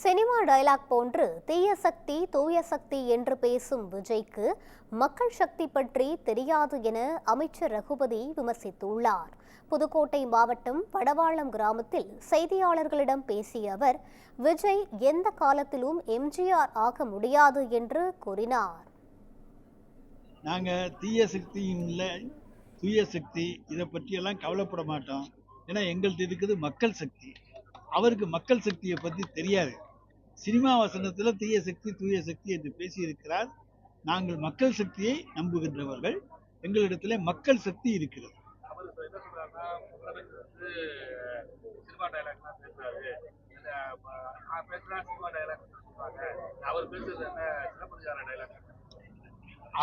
Cinema dialogue போன்று தீய சக்தி தூய சக்தி என்று பேசும் விஜய்க்கு மக்கள் சக்தி பற்றி தெரியாது என அமைச்சர் ரகுபதி விமர்சித்துள்ளார். புதுக்கோட்டை மாவட்டம் படவாளம் கிராமத்தில் செய்தியாளர்களிடம் பேசிய அவர், விஜய் எந்த காலத்திலும் எம்ஜிஆர் ஆக முடியாது என்று கூறினார். நாங்கள் தீய சக்தி இல்லை, தூய சக்தி இதை பற்றியெல்லாம் கவலைப்பட மாட்டோம். ஏன்னா எங்கள்கிட்ட இருக்குது மக்கள் சக்தி. அவருக்கு மக்கள் சக்தியை பற்றி தெரியாது. சினிமா வசனத்தில் தீய சக்தி தூய சக்தி என்று பேசியிருக்கிறார். நாங்கள் மக்கள் சக்தியை நம்புகின்றவர்கள். எங்களிடத்துல மக்கள் சக்தி இருக்கிறது.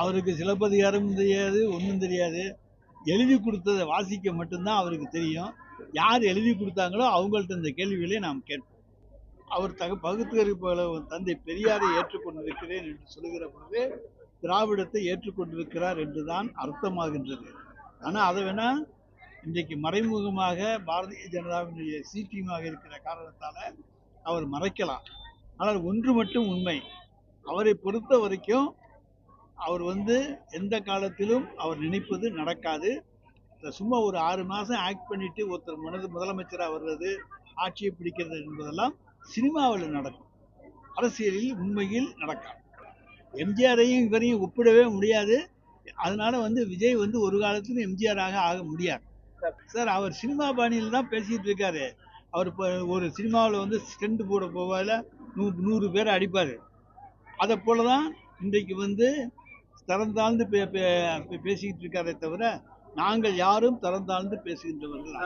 அவருக்கு சிலப்பதிகாரம் தெரியாது, ஒன்றும் தெரியாது. எழுதி கொடுத்ததை வாசிக்க மட்டும்தான் அவருக்கு தெரியும். யார் எழுதி கொடுத்தாங்களோ அவங்கள்ட்ட இந்த கேள்விகளை நாம் கேட்போம். அவர் பகுத்தறிவு தந்தை பெரியாரை ஏற்றுக்கொண்டிருக்கிறேன் என்று சொல்லுகிற பொழுது திராவிடத்தை ஏற்றுக்கொண்டிருக்கிறார் என்றுதான் அர்த்தமாகின்றது. ஆனால் அதை வேணா இன்றைக்கு மறைமுகமாக பாரதிய ஜனதாவினுடைய சீட்டியமாக இருக்கிற காரணத்தால் அவர் மறைக்கலாம். ஆனால் ஒன்று மட்டும் உண்மை, அவரை பொறுத்த வரைக்கும் அவர் எந்த காலத்திலும் அவர் நினைப்பது நடக்காது. சும்மா ஒரு 6 மாதம் ஆக்ட் பண்ணிட்டு ஒருத்தர் முதலமைச்சராக வர்றது, ஆட்சியை பிடிக்கிறது என்பதெல்லாம் சினிமாவில் நடக்கும், அரசியலில் உண்மையில் நடக்காது. எம்ஜிஆரையும் இவரையும் ஒப்பிடவே முடியாது. அதனால விஜய் ஒரு காலத்திலும் எம்ஜிஆராக ஆக முடியாது சார். அவர் சினிமா பாணியில் தான் பேசிட்டு இருக்காரு. அவர் இப்போ ஒரு சினிமாவில் ஸ்டெண்ட் போட போவால 100 பேரை அடிப்பார். அதை போலதான் இன்றைக்கு தரம் தாழ்ந்து பேசிக்கிட்டு இருக்காரே தவிர நாங்கள் யாரும் தரம் தாழ்ந்து பேசுகின்றவர்கள்.